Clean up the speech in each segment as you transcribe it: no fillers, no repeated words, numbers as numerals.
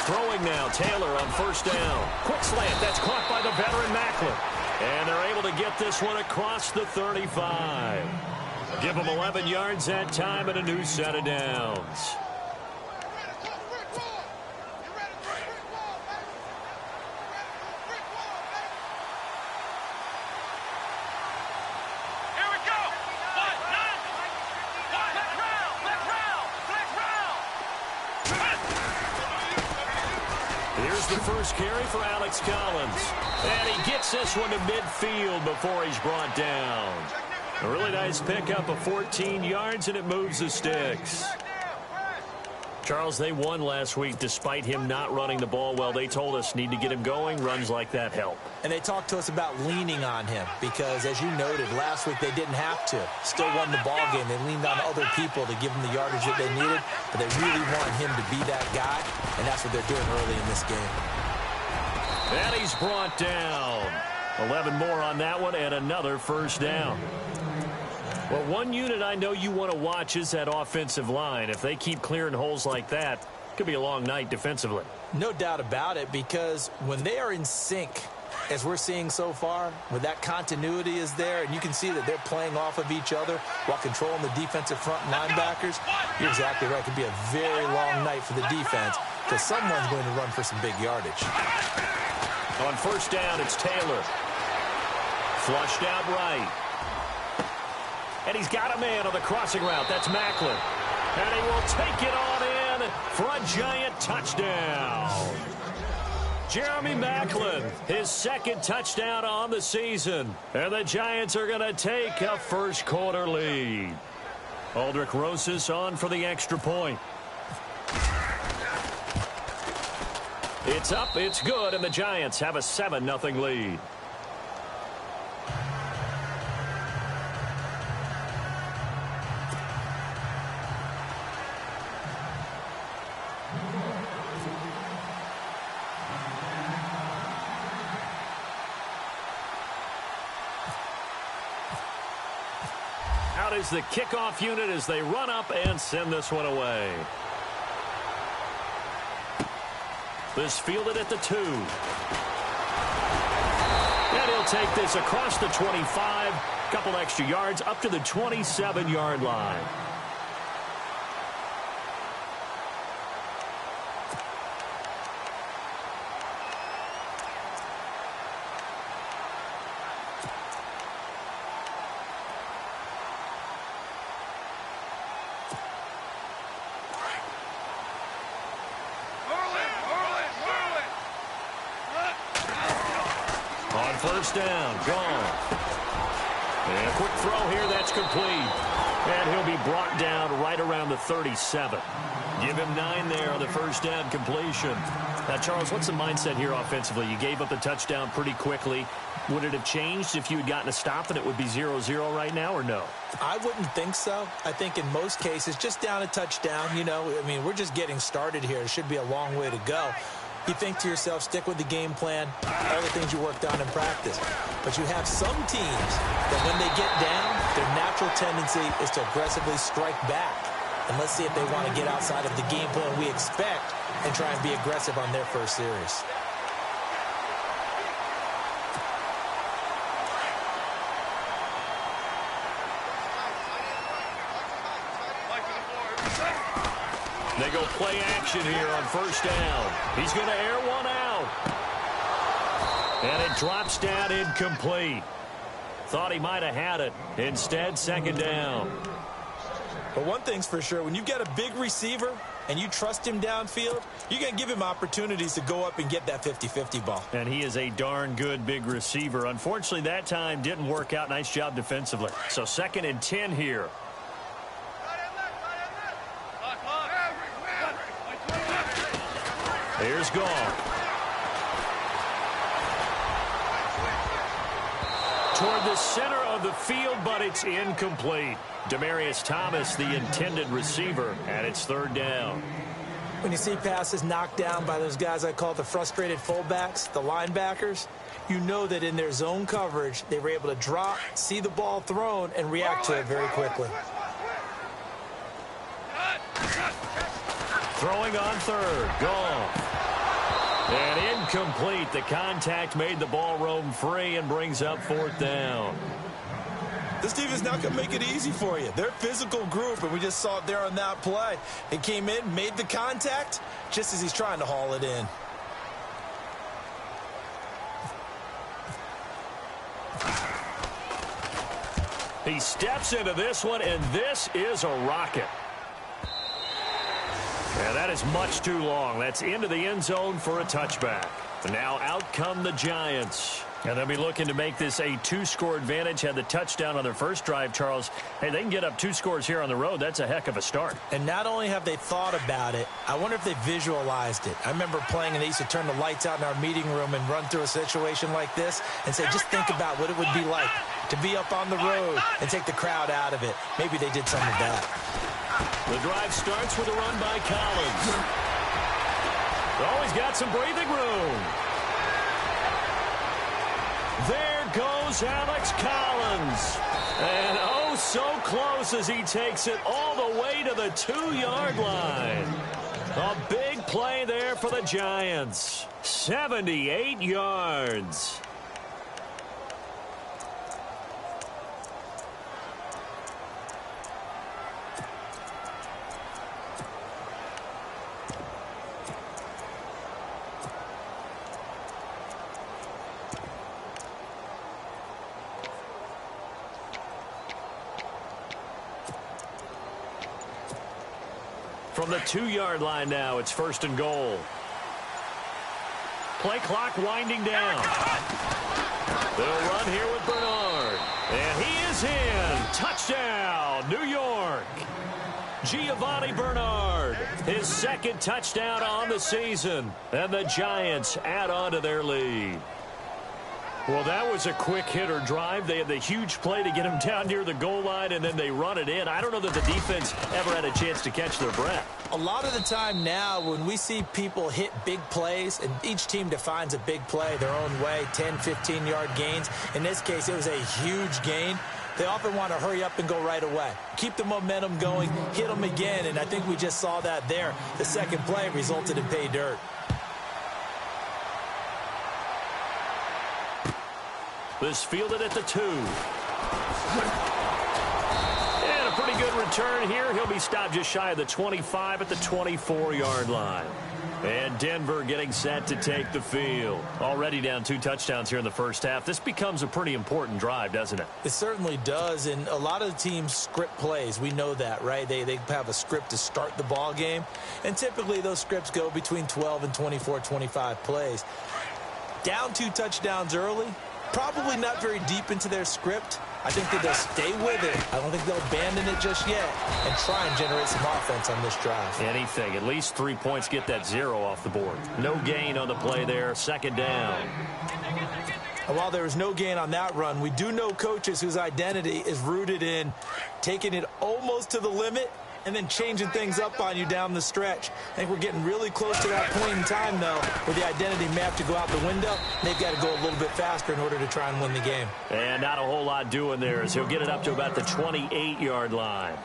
throwing now. Taylor on first down. Quick slant. That's caught by the veteran Macklin. And they're able to get this one across the 35. Give them 11 yards that time and a new set of downs. Here's the first carry for Alex Collins. And he gets this one to midfield before he's brought down. A really nice pickup of 14 yards, and it moves the sticks. Charles, they won last week despite him not running the ball well. They told us need to get him going. Runs like that help. And they talked to us about leaning on him because, as you noted, last week they didn't have to. Still won the ball game. They leaned on other people to give them the yardage that they needed, but they really wanted him to be that guy, and that's what they're doing early in this game. And he's brought down. 11 more on that one and another first down. Well, one unit I know you want to watch is that offensive line. If they keep clearing holes like that, it could be a long night defensively. No doubt about it, because when they are in sync, as we're seeing so far, when that continuity is there, and you can see that they're playing off of each other while controlling the defensive front linebackers, you're exactly right. It could be a very long night for the defense because someone's going to run for some big yardage. On first down, it's Taylor. Flushed out right. And he's got a man on the crossing route. That's Macklin. And he will take it on in for a giant touchdown. Jeremy Macklin, his second touchdown on the season. And the Giants are going to take a first quarter lead. Aldrich Rosas on for the extra point. It's up, it's good, and the Giants have a 7-0 lead. Out is the kickoff unit as they run up and send this one away. This fielded at the 2. And he'll take this across the 25. Couple extra yards up to the 27-yard line. First down, gone. And a quick throw here, that's complete. And he'll be brought down right around the 37. Give him 9 there on the first down completion. Now, Charles, what's the mindset here offensively? You gave up the touchdown pretty quickly. Would it have changed if you had gotten a stop and it would be 0-0 right now, or no? I wouldn't think so. I think in most cases, just down a touchdown, you know, I mean, we're just getting started here. It should be a long way to go. You think to yourself, stick with the game plan, all the things you worked on in practice. But you have some teams that when they get down, their natural tendency is to aggressively strike back. And let's see if they want to get outside of the game plan we expect and try and be aggressive on their first series. They go play action here on first down. He's going to air one out. And it drops down incomplete. Thought he might have had it. Instead, second down. But one thing's for sure, when you've got a big receiver and you trust him downfield, you're going to give him opportunities to go up and get that 50-50 ball. And he is a darn good big receiver. Unfortunately, that time didn't work out. Nice job defensively. So 2nd and 10 here. Here's Gall. Toward the center of the field, but it's incomplete. Demaryius Thomas, the intended receiver, and it's 3rd down. When you see passes knocked down by those guys I call the frustrated fullbacks, the linebackers, you know that in their zone coverage, they were able to drop, see the ball thrown, and react to it very quickly. Throwing on 3rd. Gall. And incomplete. The contact made the ball roam free and brings up 4th down. This defense not going to make it easy for you. They're a physical group, and we just saw it there on that play. He came in, made the contact, just as he's trying to haul it in. He steps into this one, and this is a rocket. Yeah, that is much too long. That's into the end zone for a touchback. Now out come the Giants. And they'll be looking to make this a 2-score advantage. Had the touchdown on their first drive, Charles. Hey, they can get up 2 scores here on the road. That's a heck of a start. And not only have they thought about it, I wonder if they visualized it. I remember playing, and they used to turn the lights out in our meeting room and run through a situation like this and say, just think about what it would be like to be up on the road and take the crowd out of it. Maybe they did some of that. The drive starts with a run by Collins. Oh, he's got some breathing room. There goes Alex Collins. And oh, so close as he takes it all the way to the 2-yard line. A big play there for the Giants. 78 yards. From the 2-yard line now, it's 1st and goal. Play clock winding down. They'll run here with Bernard. And he is in. Touchdown, New York. Giovanni Bernard, his 2nd touchdown on the season. And the Giants add on to their lead. Well, that was a quick hitter drive. They had the huge play to get him down near the goal line, and then they run it in. I don't know that the defense ever had a chance to catch their breath. A lot of the time now when we see people hit big plays, and each team defines a big play their own way, 10, 15-yard gains. In this case, it was a huge gain. They often want to hurry up and go right away. Keep the momentum going, hit them again, and I think we just saw that there. The second play resulted in pay dirt. This fielded at the 2. And a pretty good return here. He'll be stopped just shy of the 25 at the 24-yard line. And Denver getting set to take the field. Already down 2 touchdowns here in the first half. This becomes a pretty important drive, doesn't it? It certainly does, and a lot of the teams script plays. We know that, right? They have a script to start the ball game, and typically those scripts go between 12 and 24, 25 plays. Down 2 touchdowns early, probably not very deep into their script. I think that they'll stay with it. I don't think they'll abandon it just yet and try and generate some offense on this drive. Anything. At least 3 points, get that 0 off the board. No gain on the play there. 2nd down. And while there was no gain on that run, we do know coaches whose identity is rooted in taking it almost to the limit and then changing things up on you down the stretch. I think we're getting really close to that point in time, though, where the identity may have to go out the window. They've got to go a little bit faster in order to try and win the game. And not a whole lot doing there as he'll get it up to about the 28-yard line.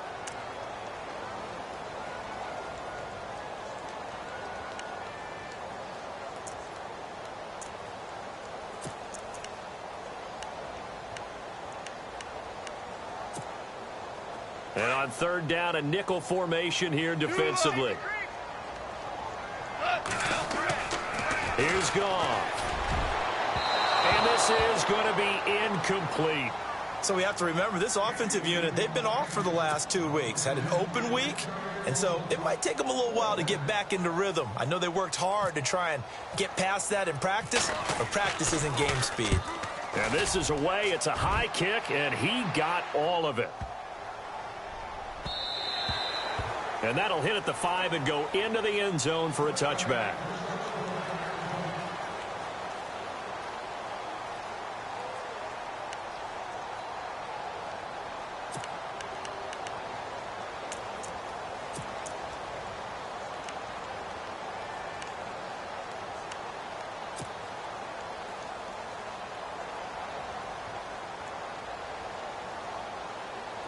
And on 3rd down, a nickel formation here defensively. Here's Goff. And this is going to be incomplete. So we have to remember this offensive unit, they've been off for the last 2 weeks, had an open week, and so it might take them a little while to get back into rhythm. I know they worked hard to try and get past that in practice, but practice isn't game speed. And this is away. It's a high kick, and he got all of it. And that'll hit at the 5 and go into the end zone for a touchback.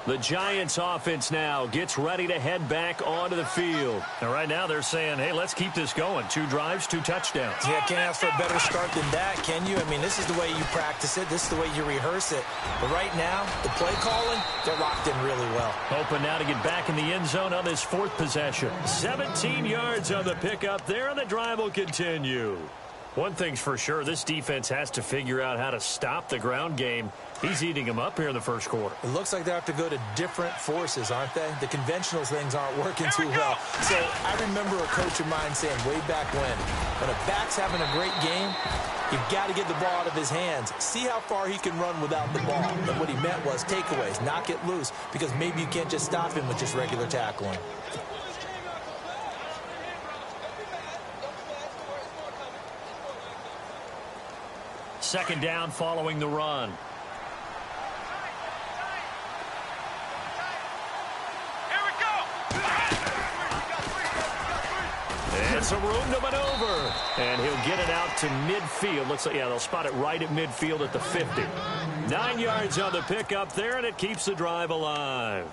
The Giants offense now gets ready to head back onto the field. And right now they're saying, hey, let's keep this going. 2 drives, 2 touchdowns. Yeah, can't ask for a better start than that, can you? I mean, this is the way you practice it. This is the way you rehearse it. But right now, the play calling, they're locked in really well. Hoping now to get back in the end zone on this 4th possession. 17 yards on the pickup there, and the drive will continue. One thing's for sure, this defense has to figure out how to stop the ground game. He's eating them up here in the first quarter. It looks like they have to go to different forces, aren't they? The conventional things aren't working too well. So I remember a coach of mine saying way back when a back's having a great game, you've got to get the ball out of his hands. See how far he can run without the ball. And what he meant was takeaways, knock it loose, because maybe you can't just stop him with just regular tackling. Second down following the run. And some room to maneuver. And he'll get it out to midfield. Looks like, yeah, they'll spot it right at midfield at the 50. 9 yards on the pickup there, and it keeps the drive alive.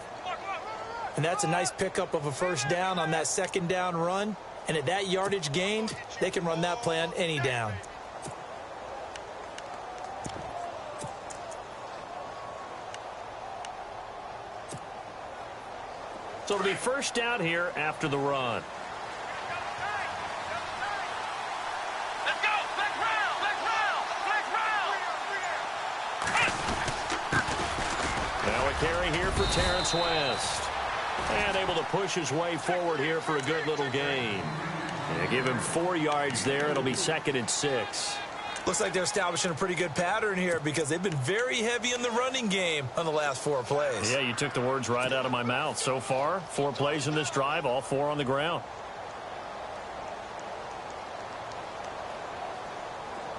And that's a nice pickup of a first down on that second down run. And at that yardage gained, they can run that play on any down. So it'll be first down here after the run. Let's go! Black round! Black round! Now a carry here for Terrence West. And able to push his way forward here for a good little gain. And give him 4 yards there. It'll be 2nd and 6. Looks like they're establishing a pretty good pattern here because they've been very heavy in the running game on the last 4 plays. Yeah, you took the words right out of my mouth. So far, 4 plays in this drive, all 4 on the ground.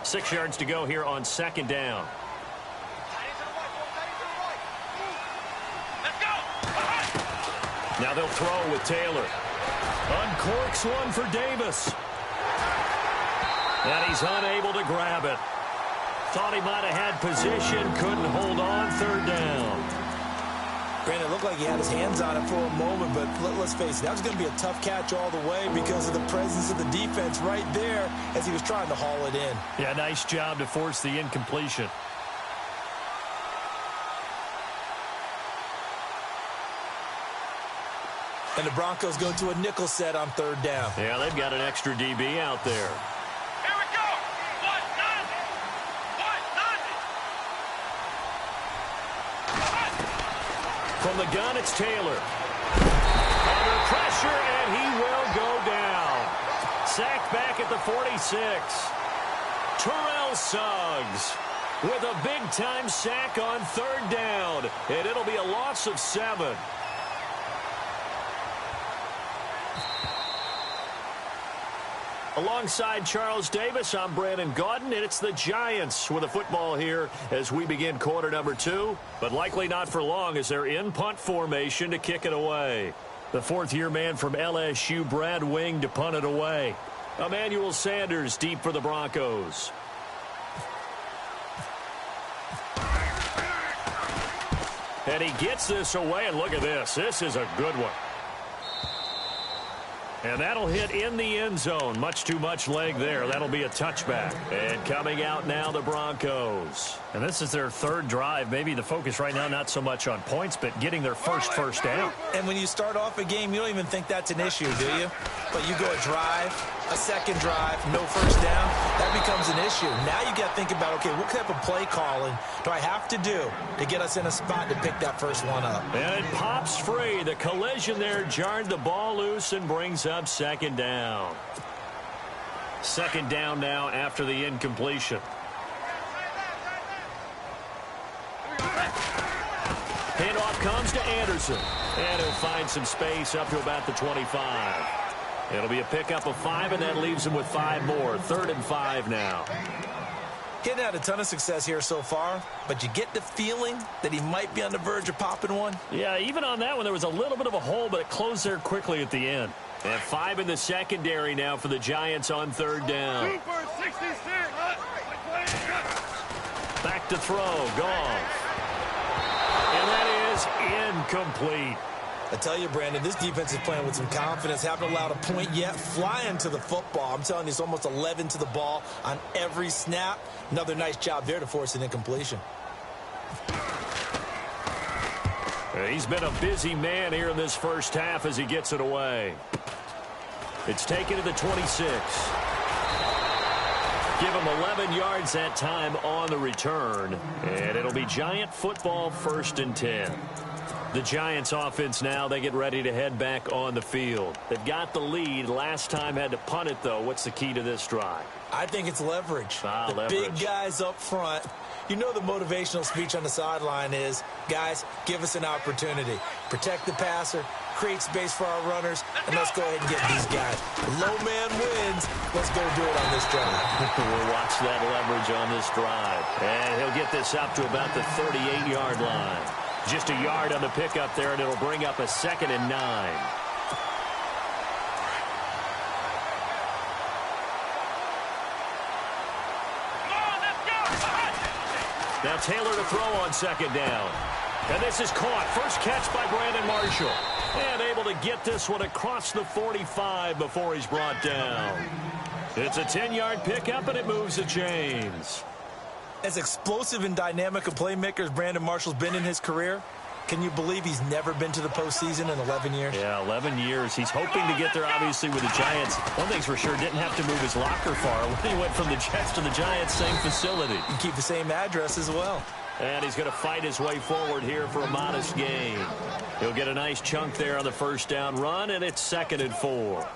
6 yards to go here on second down. Let's go! Now they'll throw with Taylor. Uncorks one for Davis. And he's unable to grab it. Thought he might have had position, couldn't hold on, 3rd down. Granted, it looked like he had his hands on it for a moment, but let's face it, that was going to be a tough catch all the way because of the presence of the defense right there as he was trying to haul it in. Yeah, nice job to force the incompletion. And the Broncos go to a nickel set on 3rd down. Yeah, they've got an extra DB out there. Here we go! 1-0! 1-0! From the gun, it's Taylor. Under pressure, and he will go down. Sacked back at the 46. Terrell Suggs with a big-time sack on 3rd down. And it'll be a loss of 7. Alongside Charles Davis, I'm Brandon Gaudin, and it's the Giants with a football here as we begin quarter number 2, but likely not for long as they're in punt formation to kick it away. The 4th-year man from LSU, Brad Wing, to punt it away. Emmanuel Sanders deep for the Broncos. And he gets this away, and look at this. This is a good one. And that'll hit in the end zone. Much too much leg there. That'll be a touchback. And coming out now, the Broncos. And this is their 3rd drive. Maybe the focus right now not so much on points, but getting their first down. And when you start off a game, you don't even think that's an issue, do you? But you go a drive, a 2nd drive, no first down, that becomes an issue. Now you got to think about, okay, what type of play calling do I have to do to get us in a spot to pick that first one up? And it pops free. The collision there jarred the ball loose and brings up 2nd down. 2nd down now after the incompletion. Handoff comes to Anderson. And he'll find some space up to about the 25. It'll be a pickup of 5, and that leaves him with 5 more. 3rd and 5 now. Getting had a ton of success here so far, but you get the feeling that he might be on the verge of popping one. Yeah, even on that one, there was a little bit of a hole, but it closed there quickly at the end. And 5 in the secondary now for the Giants on 3rd down. Back to throw, Goff. And that is incomplete. I tell you, Brandon, this defense is playing with some confidence. Haven't allowed a point yet. Flying to the football. I'm telling you, it's almost 11 to the ball on every snap. Another nice job there to force an incompletion. He's been a busy man here in this first half as he gets it away. It's taken to the 26. Give him 11 yards that time on the return. And it'll be Giant football, 1st and 10. The Giants offense now, they get ready to head back on the field. They've got the lead. Last time had to punt it, though. What's the key to this drive? I think it's leverage. Leverage. Big guys up front. You know the motivational speech on the sideline is, guys, give us an opportunity. Protect the passer, create space for our runners, and let's go ahead and get these guys. Low man wins. Let's go do it on this drive. We'll watch that leverage on this drive. And he'll get this up to about the 38-yard line. Just a yard on the pickup there, and it'll bring up a 2nd and 9. Now Taylor to throw on 2nd down. And this is caught. First catch by Brandon Marshall. And able to get this one across the 45 before he's brought down. It's a 10-yard pickup, and it moves the chains. As explosive and dynamic a playmaker as Brandon Marshall's been in his career, can you believe he's never been to the postseason in 11 years? Yeah, 11 years. He's hoping to get there, obviously, with the Giants. One thing's for sure, didn't have to move his locker far. When he went from the Jets to the Giants, same facility. And keep the same address as well. And he's going to fight his way forward here for a modest gain. He'll get a nice chunk there on the 1st down run, and it's 2nd and 4.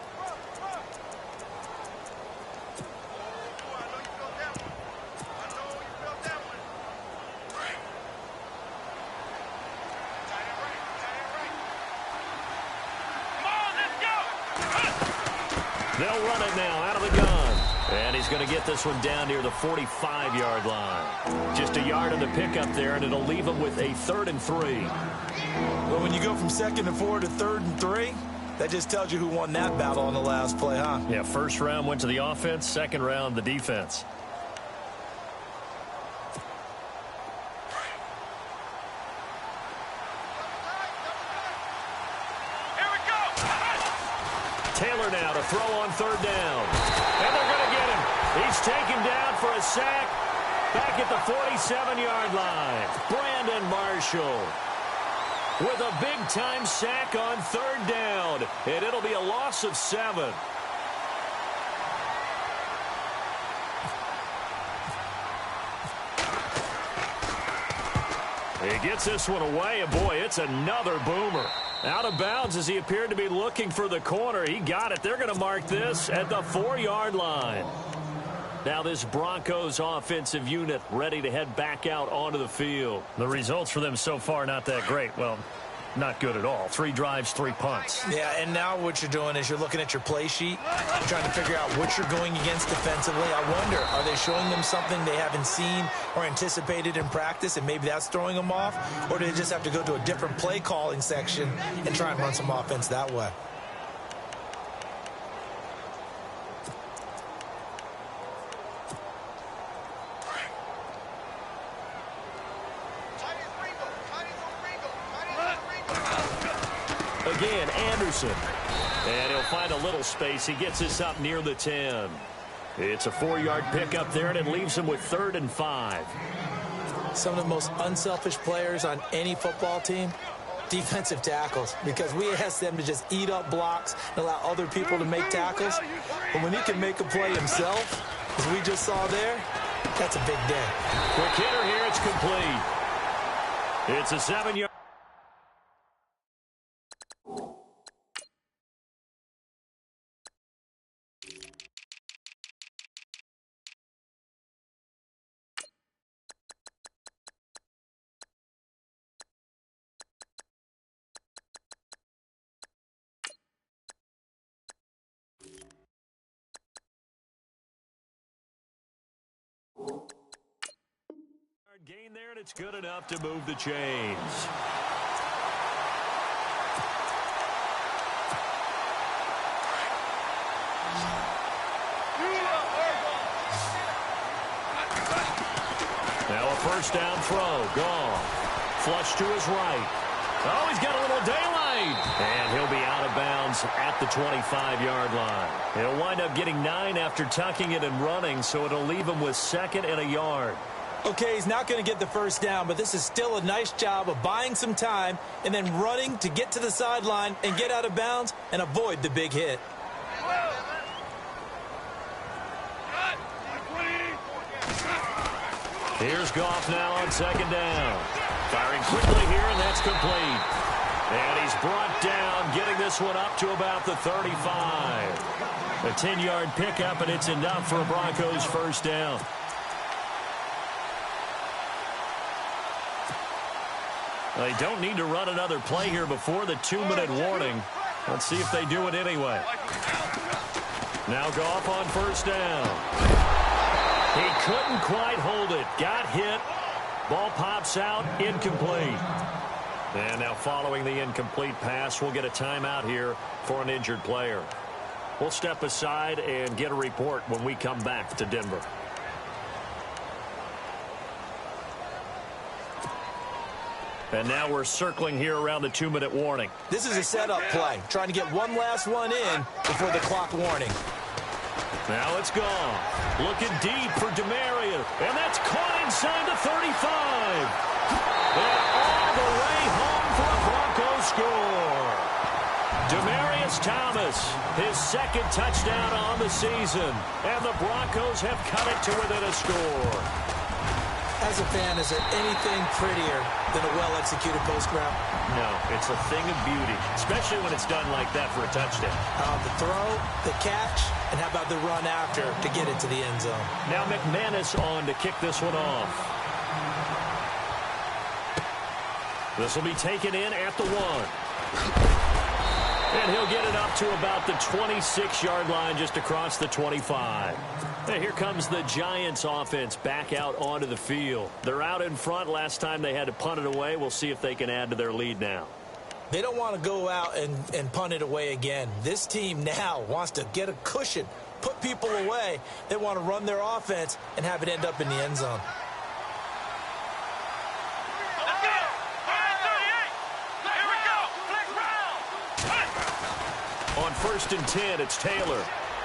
They'll run it now out of the gun. And he's going to get this one down near the 45-yard line. Just a yard on the pickup there, and it'll leave him with a 3rd and 3. Well, when you go from 2nd and 4 to 3rd and 3, that just tells you who won that battle on the last play, huh? Yeah, 1st round went to the offense, 2nd round the defense. Taylor now to throw on 3rd down. And they're going to get him. He's taken down for a sack back at the 47-yard line. Brandon Marshall with a big-time sack on 3rd down. And it'll be a loss of 7. He gets this one away, and boy, it's another boomer. Out of bounds as he appeared to be looking for the corner. He got it. They're going to mark this at the 4-yard line. Now this Broncos offensive unit ready to head back out onto the field. The results for them so far not that great. Well, not good at all. 3 drives, 3 punts. Yeah, and now what you're doing is you're looking at your play sheet, trying to figure out what you're going against defensively. I wonder, are they showing them something they haven't seen or anticipated in practice, and maybe that's throwing them off? Or do they just have to go to a different play calling section and try and run some offense that way? Again, Anderson. And he'll find a little space. He gets this up near the 10. It's a 4-yard pickup there, and it leaves him with 3rd and 5. Some of the most unselfish players on any football team, defensive tackles, because we ask them to just eat up blocks and allow other people to make tackles. But when he can make a play himself, as we just saw there, that's a big day. Quick hitter here. It's complete. It's a 7-yard. Gain there, and it's good enough to move the chains. Now a 1st down throw. Gone. Flush to his right. Oh, he's got a little daylight. And he'll be out of bounds at the 25-yard line. He'll wind up getting 9 after tucking it and running, so it'll leave him with 2nd and a yard. Okay, he's not going to get the first down, but this is still a nice job of buying some time and then running to get to the sideline and get out of bounds and avoid the big hit. Here's Goff now on 2nd down. Firing quickly here, and that's complete. And he's brought down, getting this one up to about the 35. A 10-yard pickup, and it's enough for a Broncos first down. They don't need to run another play here before the 2-minute warning. Let's see if they do it anyway. Now Goff on first down. He couldn't quite hold it. Got hit. Ball pops out. Incomplete. And now following the incomplete pass, we'll get a timeout here for an injured player. We'll step aside and get a report when we come back to Denver. And now we're circling here around the 2-minute warning. This is a setup play, trying to get one last one in before the clock warning. Now it's gone. Looking deep for Demarius. And that's caught inside the 35. And all the way home for a Broncos score. Demarius Thomas, his 2nd touchdown on the season. And the Broncos have cut it to within a score. As a fan, is there anything prettier than a well-executed post route? No, it's a thing of beauty, especially when it's done like that for a touchdown. The throw, the catch, and how about the run after to get it to the end zone? Now McManus on to kick this one off. This will be taken in at the 1. And he'll get it up to about the 26-yard line just across the 25. And here comes the Giants offense back out onto the field. They're out in front. Last time they had to punt it away. We'll see if they can add to their lead now. They don't want to go out and punt it away again. This team now wants to get a cushion, put people away. They want to run their offense and have it end up in the end zone. On 1st and 10, it's Taylor.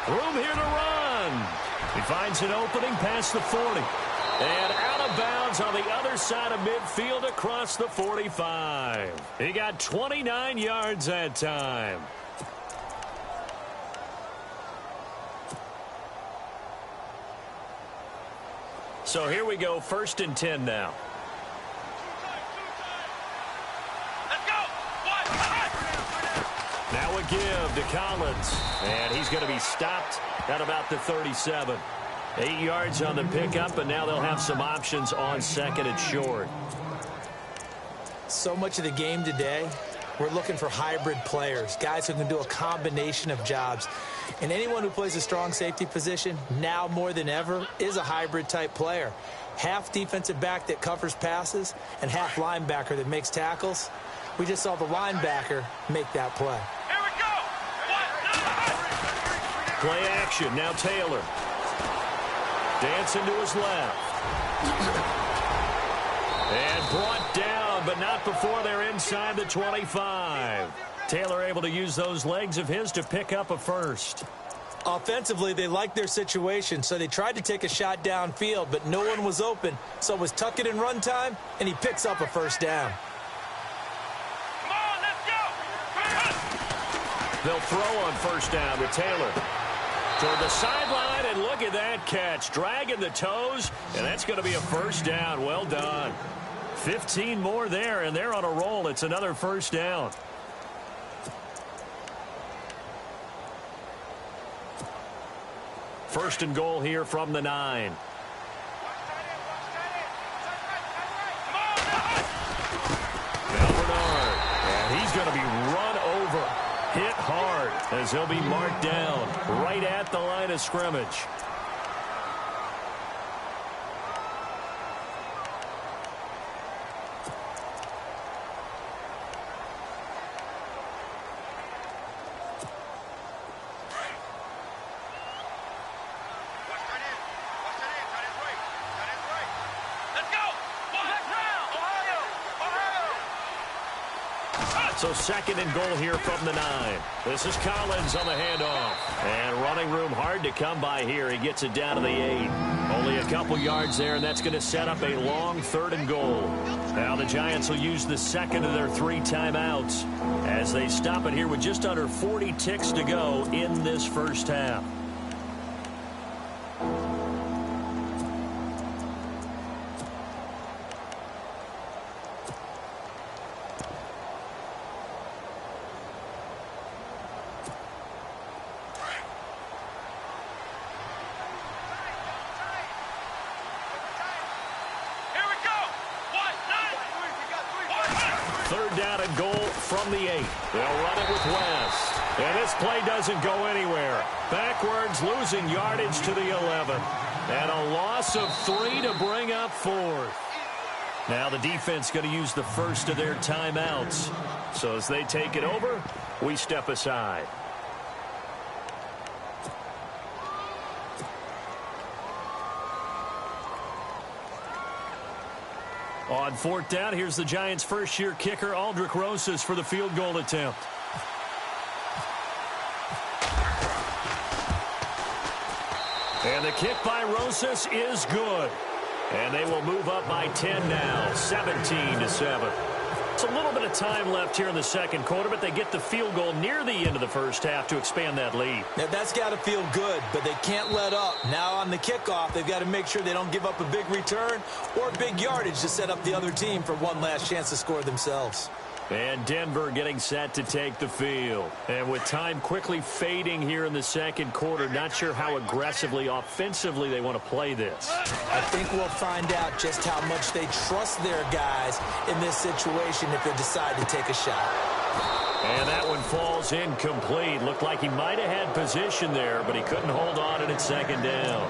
Room here to run. He finds an opening past the 40. And out of bounds on the other side of midfield across the 45. He got 29 yards that time. So here we go, 1st and 10 now. Now a give to Collins. And he's going to be stopped at about the 37. 8 yards on the pickup, and now they'll have some options on 2nd and short. So much of the game today, we're looking for hybrid players, guys who can do a combination of jobs. And anyone who plays a strong safety position, now more than ever, is a hybrid-type player. Half defensive back that covers passes and half linebacker that makes tackles. We just saw the linebacker make that play. Play action. Now Taylor. Dancing to his left. And brought down, but not before they're inside the 25. Taylor able to use those legs of his to pick up a first. Offensively, they liked their situation, so they tried to take a shot downfield, but no one was open. So it was tuck it in run time, and he picks up a first down. They'll throw on first down to Taylor. Toward the sideline, and look at that catch. Dragging the toes, and that's going to be a first down. Well done. 15 more there, and they're on a roll. It's another first down. First and goal here from the 9. Now Bernard, and he's going to be run over. Hit hard as he'll be marked down right at the line of scrimmage. So second and goal here from the 9. This is Collins on the handoff. And running room hard to come by here. He gets it down to the 8. Only a couple yards there, and that's going to set up a long 3rd and goal. Now the Giants will use the second of their 3 timeouts as they stop it here with just under 40 ticks to go in this first half. From the 8. They'll run it with West. And this play doesn't go anywhere. Backwards, losing yardage to the 11. And a loss of 3 to bring up 4th. Now the defense going to use the first of their timeouts. So as they take it over, we step aside. On 4th down, here's the Giants' first-year kicker, Aldrich Rosas, for the field goal attempt. And the kick by Rosas is good. And they will move up by 10 now, 17-7. It's a little bit of time left here in the second quarter, but they get the field goal near the end of the first half to expand that lead. Now, that's got to feel good, but they can't let up. Now on the kickoff, they've got to make sure they don't give up a big return or big yardage to set up the other team for one last chance to score themselves. And Denver getting set to take the field. And with time quickly fading here in the second quarter, not sure how aggressively, offensively they want to play this. I think we'll find out just how much they trust their guys in this situation if they decide to take a shot. And that one falls incomplete. Looked like he might have had position there, but he couldn't hold on, and it's second down.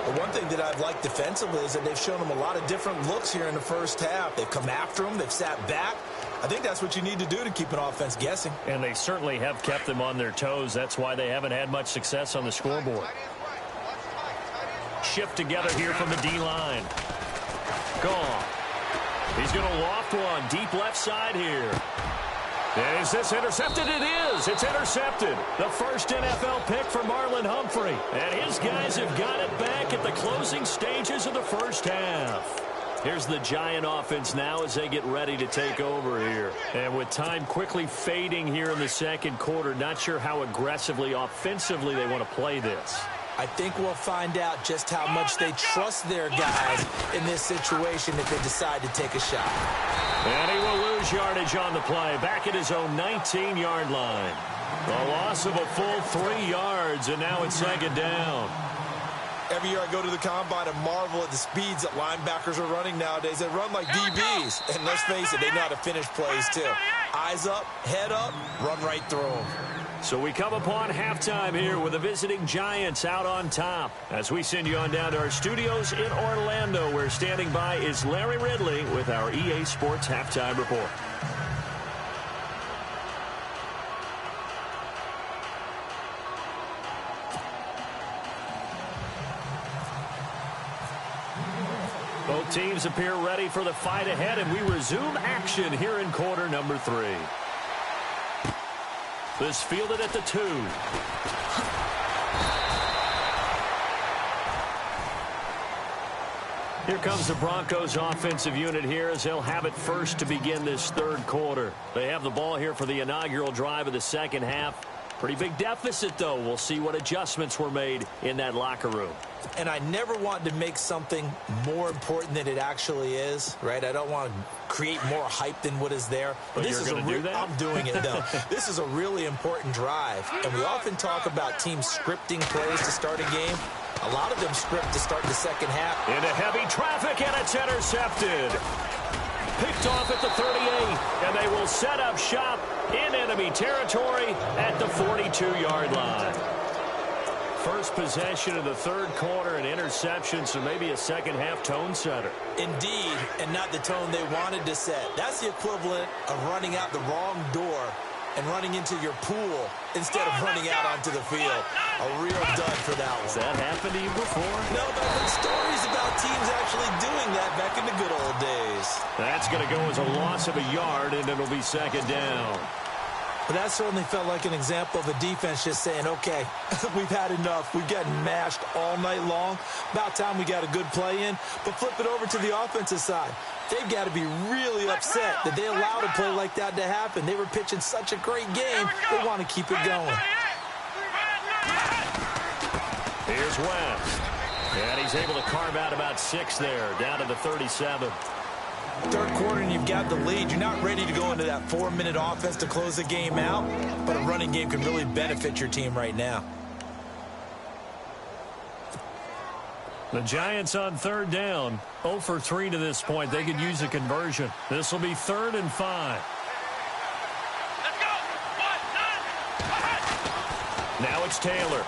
The one thing that I've liked defensively is that they've shown them a lot of different looks here in the first half. They've come after them. They've sat back. I think that's what you need to do to keep an offense guessing. And they certainly have kept them on their toes. That's why they haven't had much success on the scoreboard. Shift together here from the D-line. Gone. He's going to loft one deep left side here. Is this intercepted? It is. It's intercepted. The first NFL pick for Marlon Humphrey. And his guys have got it back at the closing stages of the first half. Here's the Giant offense now as they get ready to take over here. And with time quickly fading here in the second quarter, not sure how aggressively, offensively they want to play this. I think we'll find out just how much they trust their guys in this situation if they decide to take a shot. And he will lose yardage on the play, back at his own 19-yard line. A loss of a full 3 yards, and now it's second down. Every year I go to the combine and marvel at the speeds that linebackers are running nowadays. They run like DBs. And let's face it, they know how to finish plays too. Eyes up, head up, run right through them. So we come upon halftime here with the visiting Giants out on top. As we send you on down to our studios in Orlando, where standing by is Larry Ridley with our EA Sports Halftime Report. Both teams appear ready for the fight ahead, and we resume action here in quarter number 3. This fielded at the 2. Here comes the Broncos offensive unit here as they'll have it first to begin this third quarter. They have the ball here for the inaugural drive of the second half. Pretty big deficit, though. We'll see what adjustments were made in that locker room. And I never want to make something more important than it actually is, right? I don't want to create more hype than what is there. But this you're going to do that? I'm doing it, though. This is a really important drive. And we often talk about teams scripting plays to start a game. A lot of them script to start the second half. Into heavy traffic, and it's intercepted. Picked off at the 38, and they will set up shop in enemy territory at the 42-yard line. First possession of the third quarter, an interception, so maybe a second-half tone setter. Indeed, and not the tone they wanted to set. That's the equivalent of running out the wrong door and running into your pool instead of running out onto the field. A real dud for that one. Has that happened to you before? No, but I've heard stories about teams actually doing that back in the good old days. That's going to go as a loss of a yard, and it'll be second down. But that certainly felt like an example of a defense just saying, okay, we've had enough. We've gotten mashed all night long. About time we got a good play in. But flip it over to the offensive side. They've got to be really upset that they allowed a play like that to happen. They were pitching such a great game. They want to keep it going. Here's West. And he's able to carve out about 6 there, down to the 37. Third quarter and you've got the lead. You're not ready to go into that 4-minute offense to close the game out, but a running game can really benefit your team right now. The Giants on third down, 0 for 3 to this point. They could use a conversion. This will be 3rd and 5. Let's go. 1, 9. Now it's Taylor.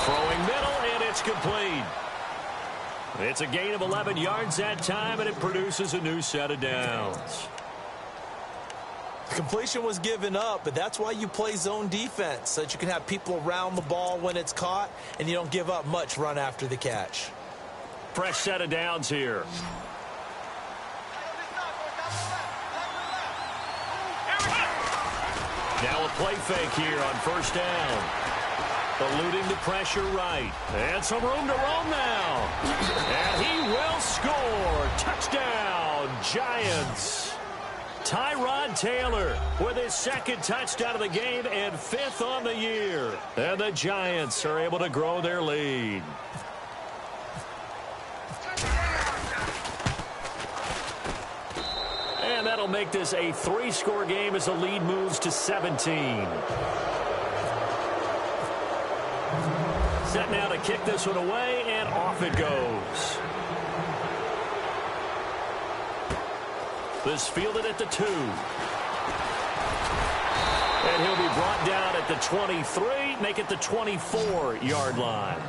Throwing middle, and it's complete. It's a gain of 11 yards that time, and it produces a new set of downs. The completion was given up, but that's why you play zone defense, so that you can have people around the ball when it's caught, and you don't give up much run after the catch. Fresh set of downs here. Now a play fake here on first down. Eluding the pressure right. And some room to roam now. And he will score. Touchdown, Giants. Tyrod Taylor with his 2nd touchdown of the game and 5th on the year. And the Giants are able to grow their lead. And that'll make this a 3-score game as the lead moves to 17. Set now to kick this one away, and off it goes. This fielded at the 2. And he'll be brought down at the 23, make it the 24-yard line.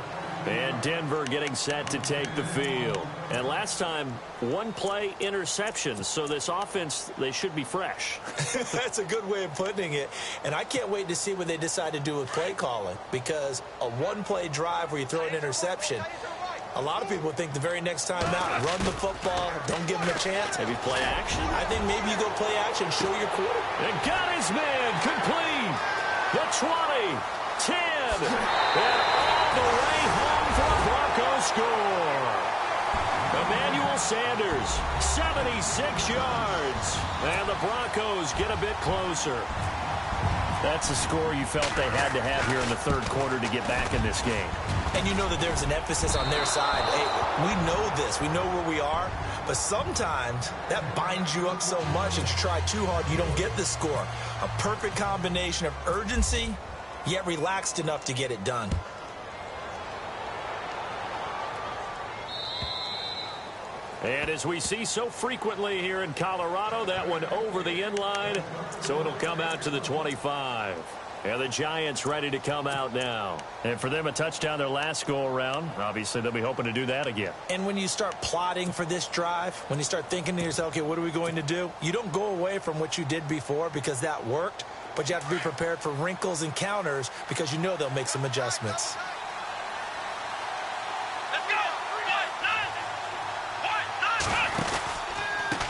And Denver getting set to take the field. And last time, 1 play interception. So this offense, they should be fresh. That's a good way of putting it. And I can't wait to see what they decide to do with play calling. Because a 1-play drive where you throw an interception, a lot of people think the very next time out, run the football, don't give them a chance. Maybe play action. I think maybe you go play action, show your quarter. And got his man complete. The 20, 10, and all the way home for a Broncos score. Emmanuel Sanders, 76 yards. And the Broncos get a bit closer. That's a score you felt they had to have here in the third quarter to get back in this game. And you know that there's an emphasis on their side. Hey, we know this. We know where we are. But sometimes that binds you up so much that you try too hard, you don't get the score. A perfect combination of urgency, yet relaxed enough to get it done. And as we see so frequently here in Colorado, that one over the end line, so it'll come out to the 25. And the Giants ready to come out now. And for them, a touchdown their last go-around. Obviously, they'll be hoping to do that again. And when you start plotting for this drive, when you start thinking to yourself, okay, what are we going to do? You don't go away from what you did before because that worked, but you have to be prepared for wrinkles and counters because you know they'll make some adjustments.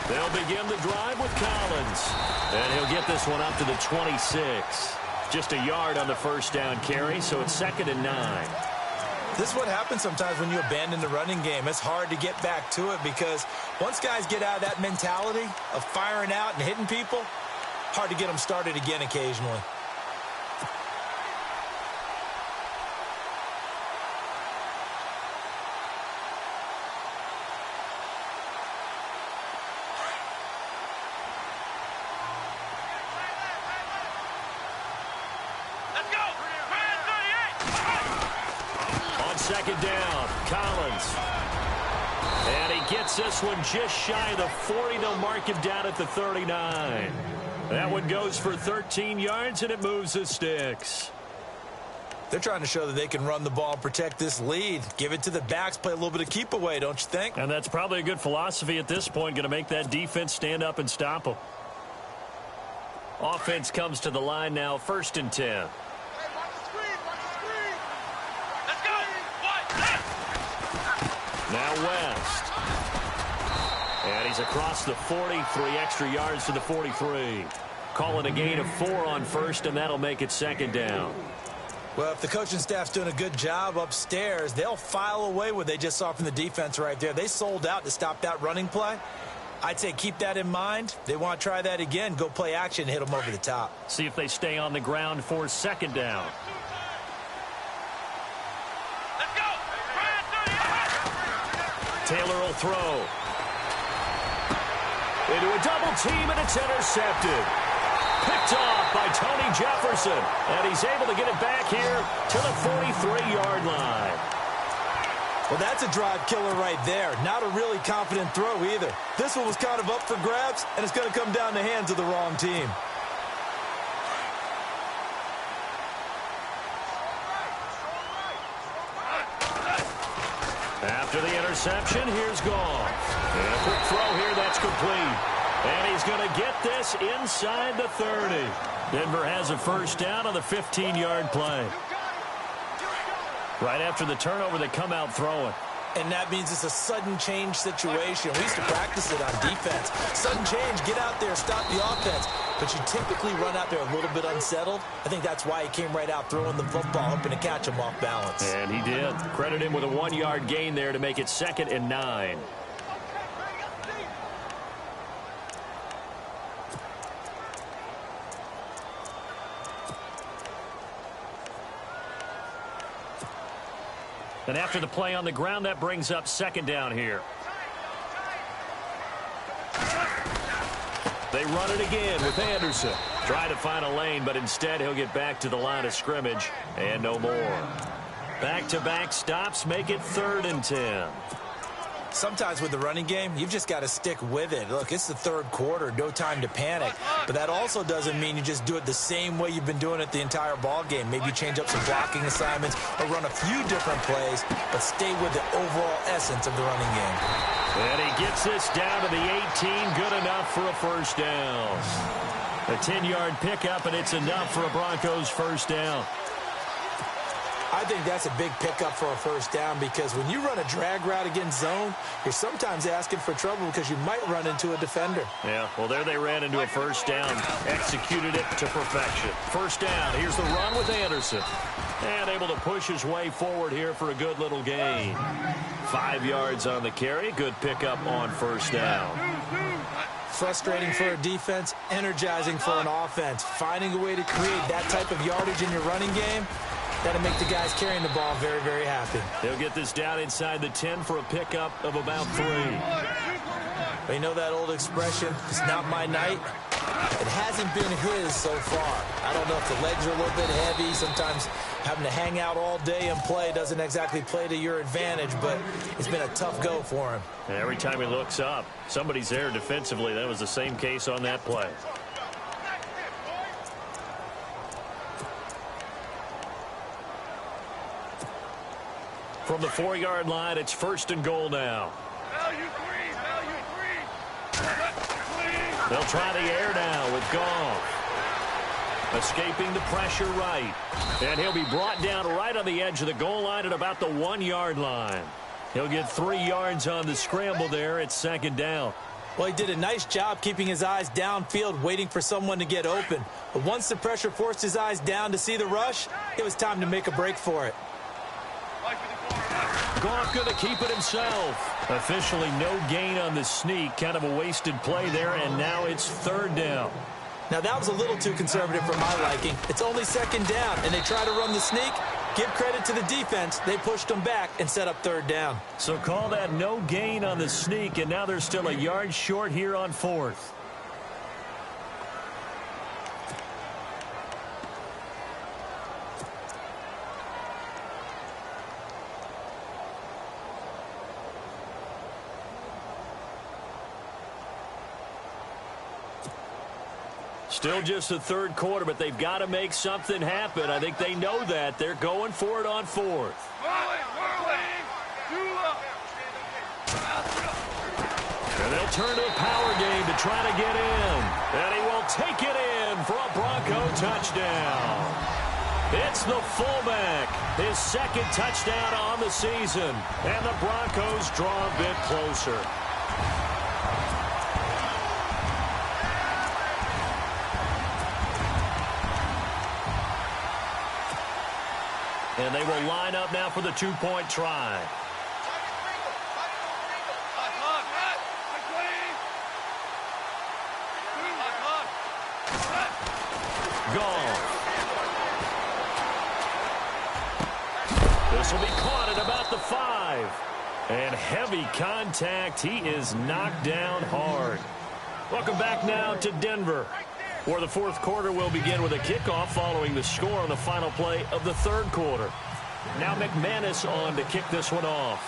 They'll begin the drive with Collins. And he'll get this one up to the 26. Just a yard on the first down carry, so it's 2nd and 9. This is what happens sometimes when you abandon the running game. It's hard to get back to it because once guys get out of that mentality of firing out and hitting people, hard to get them started again occasionally. Second down, Collins. And he gets this one just shy of the 40. They'll mark him down at the 39. That one goes for 13 yards, and it moves the sticks. They're trying to show that they can run the ball and protect this lead. Give it to the backs, play a little bit of keep away, don't you think? And that's probably a good philosophy at this point, going to make that defense stand up and stop them. Offense comes to the line now, 1st and 10. Let's go. Now West. And he's across the 40, 3 extra yards to the 43. Calling a gain of 4 on 1st, and that'll make it 2nd down. Well, if the coaching staff's doing a good job upstairs, they'll file away what they just saw from the defense right there. They sold out to stop that running play. I'd say keep that in mind. They want to try that again. Go play action and hit them over the top. See if they stay on the ground for 2nd down. Let's go. Taylor will throw. Into a double team, and it's intercepted. Picked off by Tony Jefferson. And he's able to get it back here to the 43-yard line. Well, that's a drive killer right there. Not a really confident throw either. This one was kind of up for grabs, and it's going to come down the hands of the wrong team. After the interception, here's Goff. And a quick throw here, that's complete. And he's going to get this inside the 30. Denver has a 1st down on the 15-yard play. Right after the turnover, they come out throwing. And that means it's a sudden change situation. We used to practice it on defense. Sudden change, get out there, stop the offense. But you typically run out there a little bit unsettled. I think that's why he came right out throwing the football, hoping to catch him off balance. And he did. Credit him with a 1-yard gain there to make it 2nd and 9. And after the play on the ground, that brings up 2nd down here. They run it again with Anderson. Try to find a lane, but instead he'll get back to the line of scrimmage and no more. Back-to-back stops make it 3rd and 10. Sometimes with the running game, you've just got to stick with it. Look, it's the 3rd quarter, no time to panic. But that also doesn't mean you just do it the same way you've been doing it the entire ball game. Maybe change up some blocking assignments or run a few different plays, but stay with the overall essence of the running game. And he gets this down to the 18, good enough for a 1st down. A 10-yard pickup, and it's enough for a Broncos 1st down. I think that's a big pickup for a 1st down because when you run a drag route against zone, you're sometimes asking for trouble because you might run into a defender. Yeah, well, there they ran into a 1st down. Executed it to perfection. 1st down. Here's the run with Anderson. And able to push his way forward here for a good little gain. 5 yards on the carry. Good pickup on 1st down. Frustrating for a defense, energizing for an offense. Finding a way to create that type of yardage in your running game, that'll make the guys carrying the ball very, very happy. They'll get this down inside the 10 for a pickup of about 3. But you know that old expression, it's not my night? It hasn't been his so far. I don't know if the legs are a little bit heavy. Sometimes having to hang out all day and play doesn't exactly play to your advantage, but it's been a tough go for him. And every time he looks up, somebody's there defensively. That was the same case on that play. From the 4-yard line, it's 1st and goal now. They'll try the air now with Goff. Escaping the pressure right. And he'll be brought down right on the edge of the goal line at about the 1-yard line. He'll get 3 yards on the scramble there at 2nd down. Well, he did a nice job keeping his eyes downfield, waiting for someone to get open. But once the pressure forced his eyes down to see the rush, it was time to make a break for it. Goff going to keep it himself. Officially no gain on the sneak. Kind of a wasted play there, and now it's 3rd down. Now, that was a little too conservative for my liking. It's only 2nd down, and they try to run the sneak. Give credit to the defense. They pushed them back and set up 3rd down. So call that no gain on the sneak, and now they're still a yard short here on 4th. Still just the 3rd quarter, but they've got to make something happen. I think they know that. They're going for it on 4th. And they'll turn to a power game to try to get in. And he will take it in for a Bronco touchdown. It's the fullback, his second touchdown on the season, and the Broncos draw a bit closer. And they will line up now for the two-point try. Gone. This will be caught at about the 5. And heavy contact. He is knocked down hard. Welcome back now to Denver, where the fourth quarter will begin with a kickoff following the score on the final play of the third quarter. Now McManus on to kick this one off.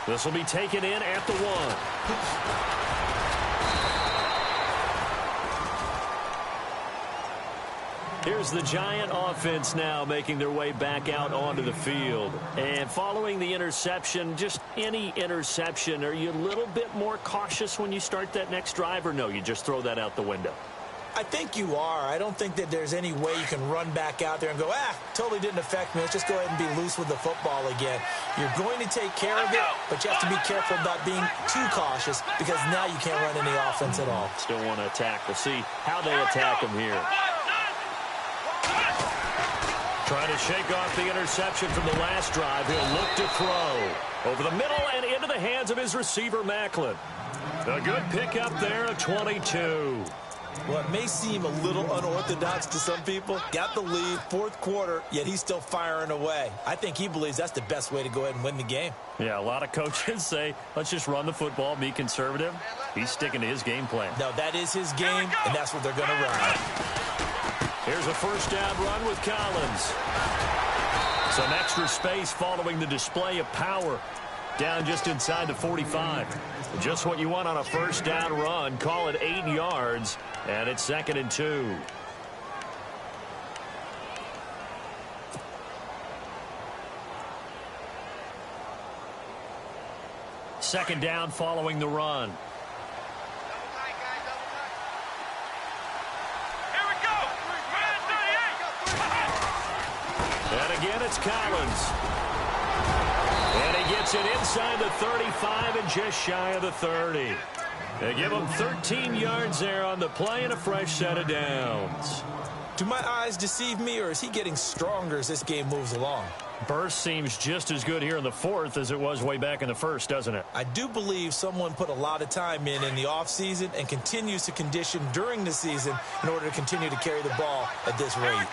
This will be taken in at the 1. Here's the Giant offense now making their way back out onto the field. And following the interception, just any interception, are you a little bit more cautious when you start that next drive, or no, you just throw that out the window? I think you are. I don't think that there's any way you can run back out there and go, totally didn't affect me. Let's just go ahead and be loose with the football again. You're going to take care of it, but you have to be careful about being too cautious because now you can't run any offense at all. Still want to attack. We'll see how they attack him here. Trying to shake off the interception from the last drive. He'll look to throw. Over the middle and into the hands of his receiver, Macklin. A good pickup there at 22. Well, it may seem a little unorthodox to some people. Got the lead, fourth quarter, yet he's still firing away. I think he believes that's the best way to go ahead and win the game. Yeah, a lot of coaches say, let's just run the football, be conservative. He's sticking to his game plan. No, that is his game, and that's what they're going to run. Here's a first down run with Collins. Some extra space following the display of power. Down just inside the 45. Just what you want on a first down run. Call it 8 yards, and it's 2nd and 2. Second down following the run. And again, it's Collins. And he gets it inside the 35 and just shy of the 30. They give him 13 yards there on the play and a fresh set of downs. Do my eyes deceive me, or is he getting stronger as this game moves along? Burst seems just as good here in the fourth as it was way back in the first, doesn't it? I do believe someone put a lot of time in the offseason and continues to condition during the season in order to continue to carry the ball at this rate.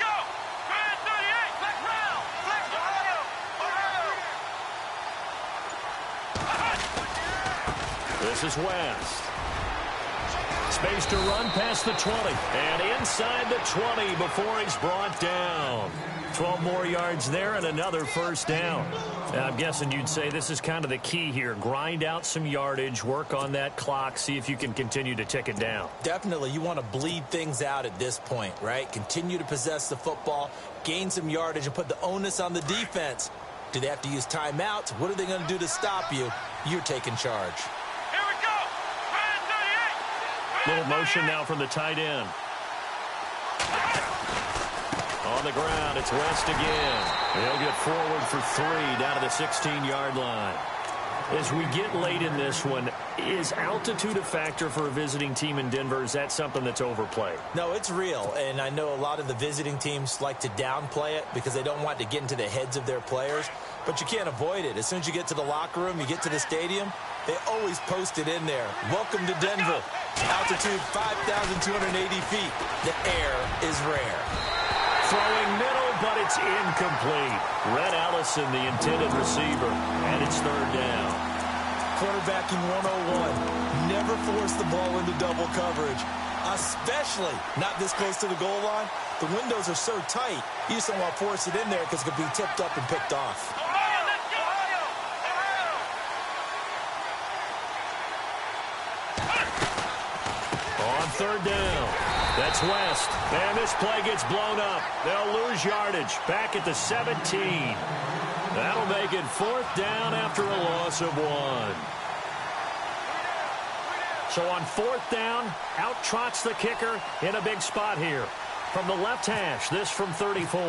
This is West. Space to run past the 20. And inside the 20 before he's brought down. 12 more yards there and another first down. I'm guessing you'd say this is kind of the key here. Grind out some yardage, work on that clock, see if you can continue to tick it down. Definitely. You want to bleed things out at this point, right? Continue to possess the football, gain some yardage, and put the onus on the defense. Do they have to use timeouts? What are they going to do to stop you? You're taking charge. Little motion now from the tight end. On the ground, it's West again. He'll get forward for 3 down to the 16-yard line. As we get late in this one, is altitude a factor for a visiting team in Denver? Is that something that's overplayed? No, it's real, and I know a lot of the visiting teams like to downplay it because they don't want to get into the heads of their players, but you can't avoid it. As soon as you get to the locker room, you get to the stadium, they always post it in there. Welcome to Denver. Altitude 5,280 feet. The air is rare. Throwing middle, but it's incomplete. Red Allison, the intended receiver, and it's third down. Quarterbacking 101. Never force the ball into double coverage, especially not this close to the goal line. The windows are so tight, you just don't want to force it in there because it could be tipped up and picked off. On third down, that's West. And this play gets blown up. They'll lose yardage back at the 17. That'll make it fourth down after a loss of 1. So on 4th down, out trots the kicker in a big spot here. From the left hash, this from 34.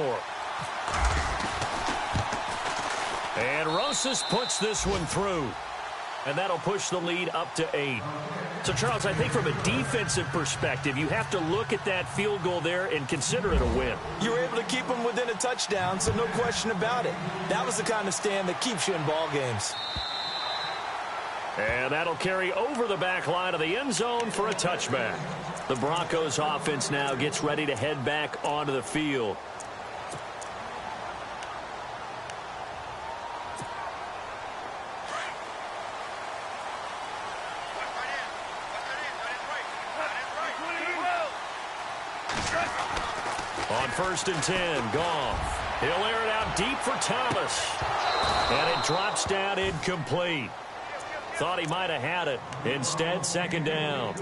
And Rosas puts this one through. And that'll push the lead up to 8. So, Charles, I think from a defensive perspective, you have to look at that field goal there and consider it a win. You were able to keep them within a touchdown, so no question about it. That was the kind of stand that keeps you in ball games. And that'll carry over the back line of the end zone for a touchback. The Broncos offense now gets ready to head back onto the field. On 1st and 10, Goff. He'll air it out deep for Thomas. And it drops down incomplete. Thought he might have had it. Instead, 2nd down.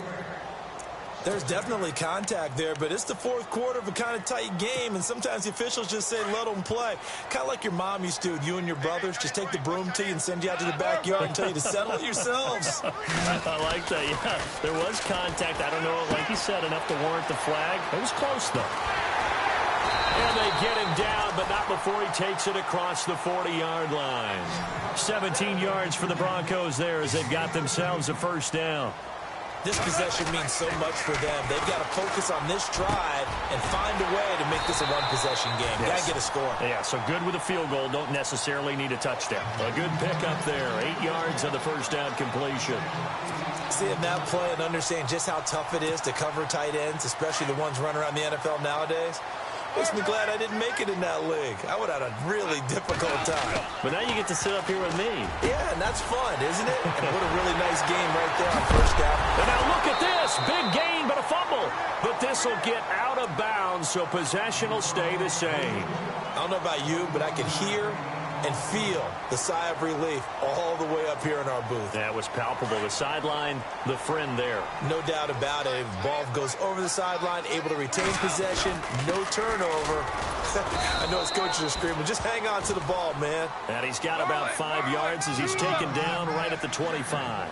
There's definitely contact there, but it's the 4th quarter of a kind of tight game, and sometimes the officials just say, let them play. Kind of like your mom used to with you and your brothers. Just take the broom to you and send you out to the backyard and tell you to settle it yourselves. I like that, yeah. There was contact. I don't know, like you said, enough to warrant the flag. It was close, though. And they get him down, but not before he takes it across the 40-yard line. 17 yards for the Broncos there as they've got themselves a 1st down. This possession means so much for them. They've got to focus on this drive and find a way to make this a one-possession game. Yes. Got to get a score. Yeah, so good with a field goal. Don't necessarily need a touchdown. A good pickup there. 8 yards on the 1st down completion. Seeing that play and understanding just how tough it is to cover tight ends, especially the ones running around the NFL nowadays, makes me glad I didn't make it in that league. I would have had a really difficult time. But now you get to sit up here with me. Yeah, and that's fun, isn't it? And what a really nice game right there on 1st down. And now look at this. Big gain, but a fumble. But this will get out of bounds, so possession will stay the same. I don't know about you, but I could hear and feel the sigh of relief all the way up here in our booth. That was palpable. The sideline, the friend there. No doubt about it. Ball goes over the sideline, able to retain possession, no turnover. I know his coaches are screaming, just hang on to the ball, man. And he's got about 5 yards as he's taken down right at the 25.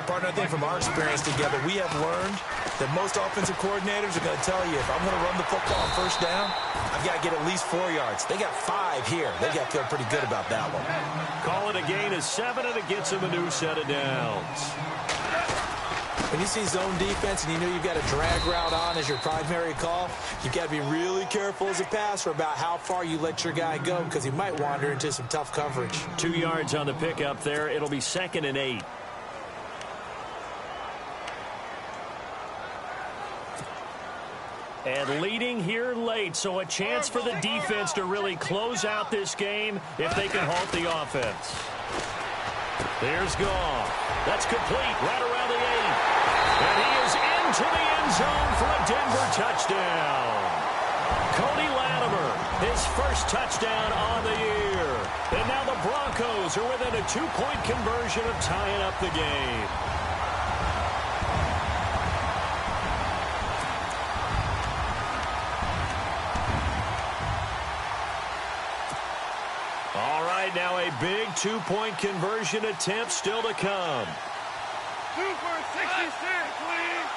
Partner, I think from our experience together, we have learned that most offensive coordinators are going to tell you, if I'm going to run the football on 1st down, I've got to get at least 4 yards. They got 5 here. They got to feel pretty good about that one. Call it a gain of 7, and it gets him a new set of downs. When you see zone defense and you know you've got a drag route on as your primary call, you've got to be really careful as a passer about how far you let your guy go because he might wander into some tough coverage. 2 yards on the pickup there. It'll be 2nd and 8. And leading here late, so a chance for the defense to really close out this game if they can halt the offense. There's Goff. That's complete right around the 8. And he is into the end zone for a Denver touchdown. Cody Latimer, his first touchdown on the year. And now the Broncos are within a 2-point conversion of tying up the game. Now a big 2-point conversion attempt still to come. 2 for 66, please.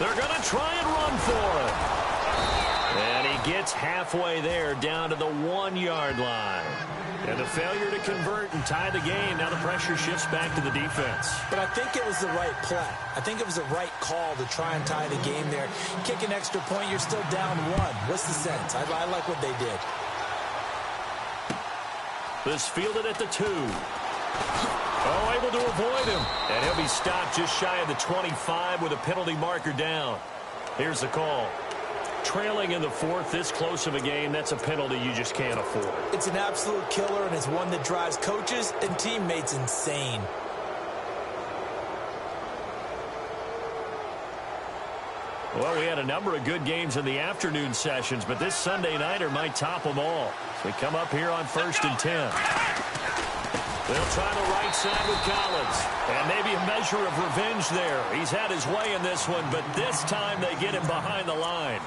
They're going to try and run for it. And he gets halfway there down to the 1-yard line. And a failure to convert and tie the game. Now the pressure shifts back to the defense. But I think it was the right play. I think it was the right call to try and tie the game there. Kick an extra point, you're still down 1. What's the sense? I like what they did. This fielded at the 2. Oh, able to avoid him. And he'll be stopped just shy of the 25 with a penalty marker down. Here's the call. Trailing in the 4th, this close of a game, that's a penalty you just can't afford. It's an absolute killer, and it's one that drives coaches and teammates insane. Well, we had a number of good games in the afternoon sessions, but this Sunday nighter might top them all. So we come up here on 1st and 10. They'll try the right side with Collins. And maybe a measure of revenge there. He's had his way in this one, but this time they get him behind the line.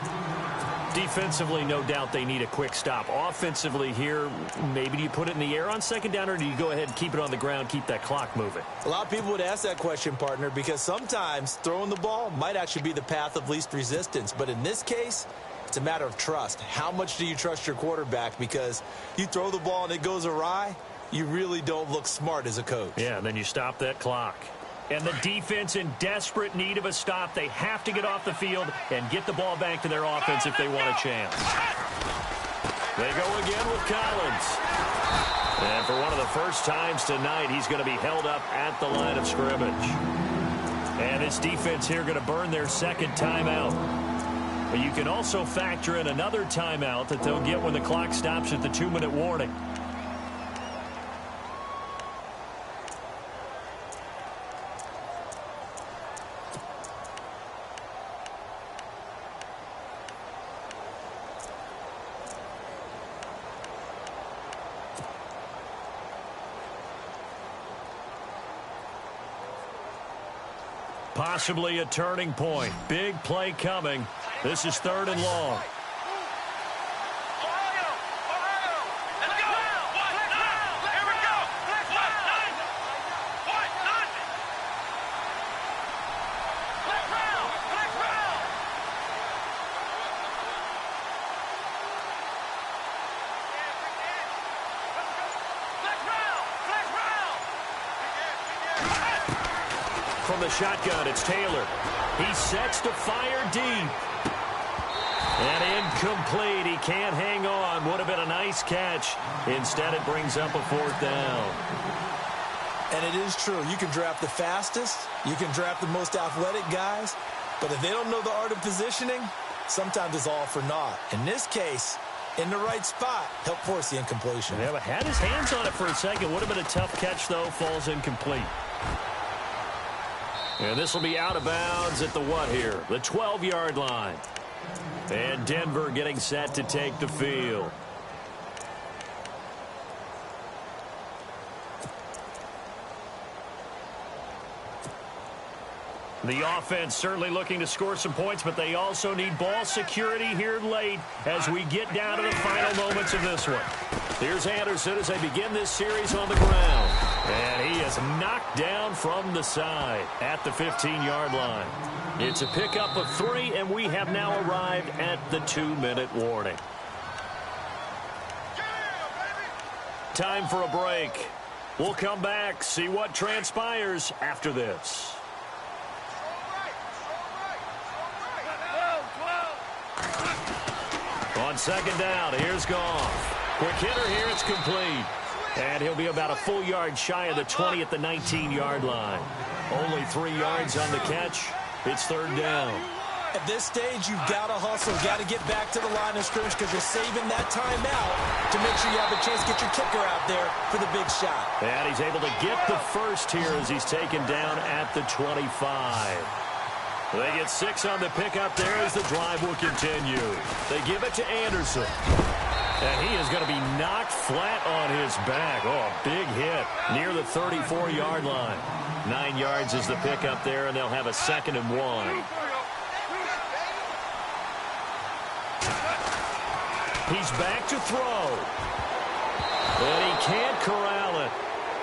Defensively, no doubt they need a quick stop. Offensively here, maybe do you put it in the air on second down, or do you go ahead and keep it on the ground, keep that clock moving? A lot of people would ask that question, partner, because sometimes throwing the ball might actually be the path of least resistance. But in this case, it's a matter of trust. How much do you trust your quarterback? Because you throw the ball and it goes awry, you really don't look smart as a coach. Yeah, and then you stop that clock. And the defense in desperate need of a stop. They have to get off the field and get the ball back to their offense if they want a chance. They go again with Collins. And for one of the first times tonight, he's going to be held up at the line of scrimmage. And this defense here going to burn their second timeout. But you can also factor in another timeout that they'll get when the clock stops at the 2-minute warning. Possibly a turning point. Big play coming. This is 3rd and long. From the shotgun, it's Taylor. He sets to fire deep. And incomplete. He can't hang on. Would have been a nice catch. Instead, it brings up a 4th down. And it is true. You can draft the fastest. You can draft the most athletic guys. But if they don't know the art of positioning, sometimes it's all for naught. In this case, in the right spot, help force the incompletion. Yeah, but had his hands on it for a second. Would have been a tough catch, though. Falls incomplete. And this will be out of bounds at the what here? The 12-yard line. And Denver getting set to take the field. The offense certainly looking to score some points, but they also need ball security here late as we get down to the final moments of this one. Here's Anderson as they begin this series on the ground. And he is knocked down from the side at the 15-yard line. It's a pickup of 3, and we have now arrived at the 2-minute warning. Time for a break. We'll come back, see what transpires after this. On second down, here's Goff. Quick hitter here, it's complete. And he'll be about a full yard shy of the 20 at the 19-yard line. Only 3 yards on the catch. It's 3rd down. At this stage, you've got to hustle. You've got to get back to the line of scrimmage because you're saving that timeout to make sure you have a chance to get your kicker out there for the big shot. And he's able to get the first here as he's taken down at the 25. They get 6 on the pickup there as the drive will continue. They give it to Anderson. And he is going to be knocked flat on his back. Oh, a big hit near the 34-yard line. 9 yards is the pickup there, and they'll have a 2nd and 1. He's back to throw. And he can't corral it.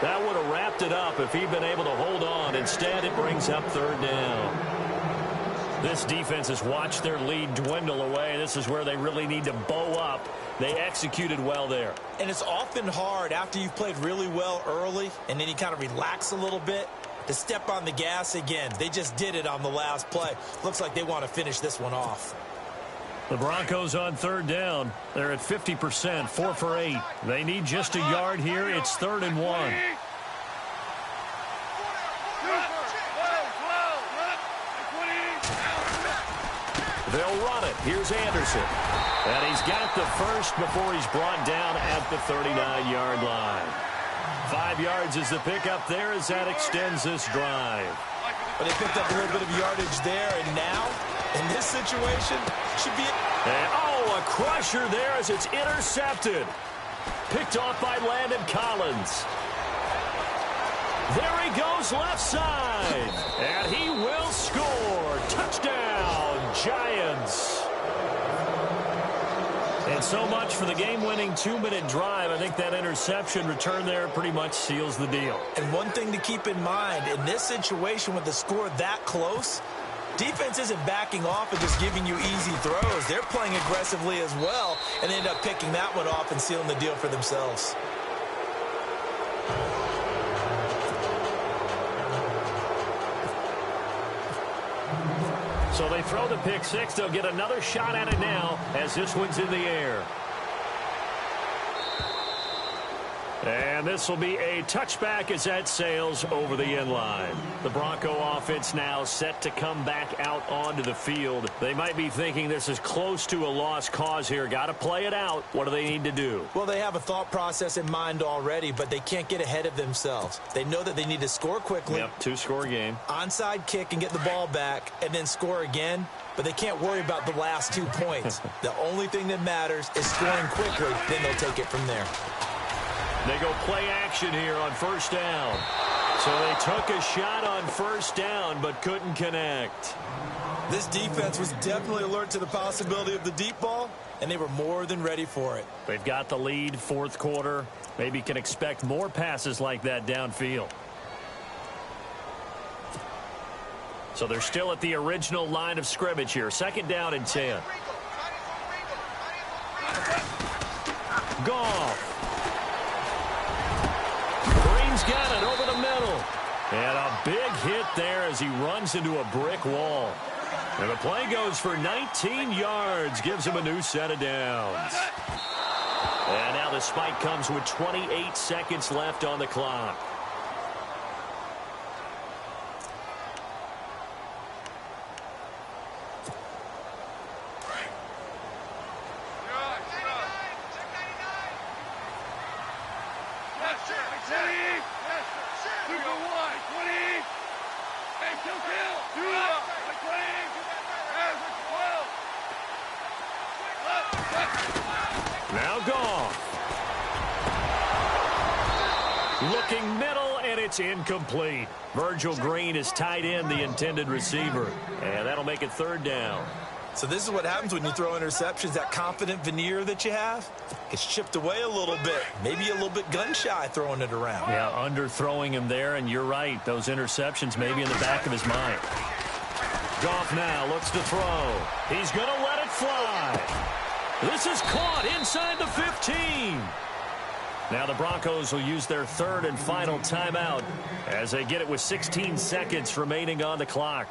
That would have wrapped it up if he'd been able to hold on. Instead, it brings up 3rd down. This defense has watched their lead dwindle away. This is where they really need to bow up. They executed well there. And it's often hard after you've played really well early and then you kind of relax a little bit to step on the gas again. They just did it on the last play. Looks like they want to finish this one off. The Broncos on 3rd down. They're at 50%, 4 for 8. They need just a yard here. It's 3rd and 1. They'll run it. Here's Anderson. And he's got the first before he's brought down at the 39-yard line. 5 yards is the pickup there as that extends this drive. But they picked up a little bit of yardage there, and now, in this situation, should be... And, oh, a crusher there as it's intercepted. Picked off by Landon Collins. There he goes left side. And he will score. Touchdown, Giants. And so much for the game-winning 2-minute drive. I think that interception return there pretty much seals the deal. And one thing to keep in mind, in this situation with the score that close, defense isn't backing off and just giving you easy throws. They're playing aggressively as well, and they end up picking that one off and sealing the deal for themselves. So they throw the pick six. They'll get another shot at it now as this one's in the air. And this will be a touchback as that sails over the end line. The Bronco offense now set to come back out onto the field. They might be thinking this is close to a lost cause here. Got to play it out. What do they need to do? Well, they have a thought process in mind already, but they can't get ahead of themselves. They know that they need to score quickly. Yep, two-score game. Onside kick and get the ball back and then score again. But they can't worry about the last 2 points. The only thing that matters is scoring quickly. Then they'll take it from there. They go play action here on first down. So they took a shot on first down but couldn't connect. This defense was definitely alert to the possibility of the deep ball, and they were more than ready for it. They've got the lead, fourth quarter. Maybe can expect more passes like that downfield. So they're still at the original line of scrimmage here. Second down and 10. Goff. Green's got it over the middle. And a big hit there as he runs into a brick wall. And the play goes for 19 yards. Gives him a new set of downs. And now the spike comes with 28 seconds left on the clock. Now Goff. Looking middle, and it's incomplete. Virgil Green is tied in, the intended receiver. And that'll make it third down. So this is what happens when you throw interceptions. That confident veneer that you have gets chipped away a little bit. Maybe a little bit gun-shy throwing it around. Yeah, underthrowing him there, and you're right. Those interceptions may be in the back of his mind. Goff now looks to throw. He's going to let it fly. This is caught inside the 15. Now the Broncos will use their third and final timeout as they get it with 16 seconds remaining on the clock.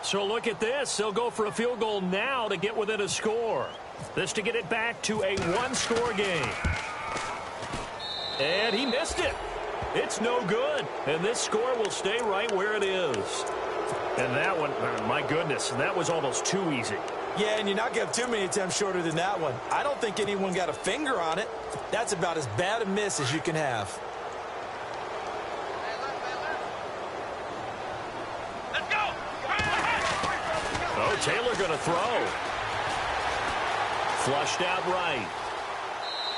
So look at this. They'll go for a field goal now to get within a score. This to get it back to a one-score game. And he missed it. It's no good. And this score will stay right where it is. And that one, my goodness, that was almost too easy. Yeah, and you're not going to have too many attempts shorter than that one. I don't think anyone got a finger on it. That's about as bad a miss as you can have. Let's go. Oh, Taylor going to throw. Flushed out right.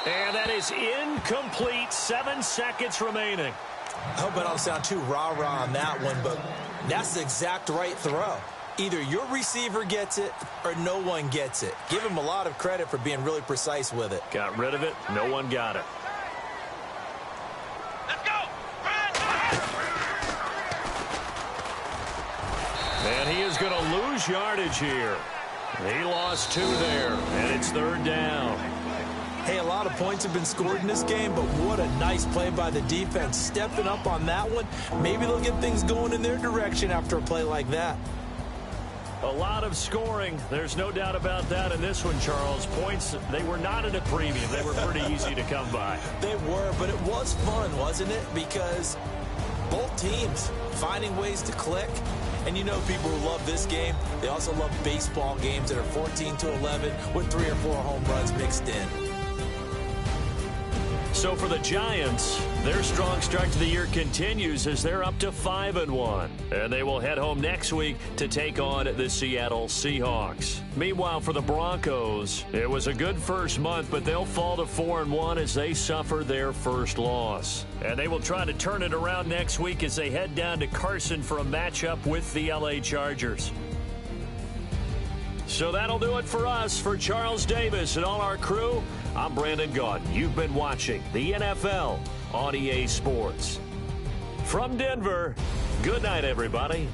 And that is incomplete. 7 seconds remaining. I hope I don't sound too rah-rah on that one, but that's the exact right throw. Either your receiver gets it or no one gets it. Give him a lot of credit for being really precise with it. Got rid of it. No one got it. Let's go. And he is going to lose yardage here. He lost 2 there, and it's third down. Hey, a lot of points have been scored in this game, but what a nice play by the defense. Stepping up on that one, maybe they'll get things going in their direction after a play like that. A lot of scoring. There's no doubt about that in this one, Charles. Points, they were not at a premium. They were pretty easy to come by. They were, but it was fun, wasn't it? Because both teams finding ways to click. And you know people who love this game, they also love baseball games that are 14-11 with 3 or 4 home runs mixed in. So for the Giants, their strong start to the year continues as they're up to 5-1. And they will head home next week to take on the Seattle Seahawks. Meanwhile, for the Broncos, it was a good first month, but they'll fall to 4-1 as they suffer their first loss. And they will try to turn it around next week as they head down to Carson for a matchup with the LA Chargers. So that'll do it for us. For Charles Davis and all our crew, I'm Brandon Gaudin. You've been watching the NFL on EA Sports. From Denver, good night, everybody.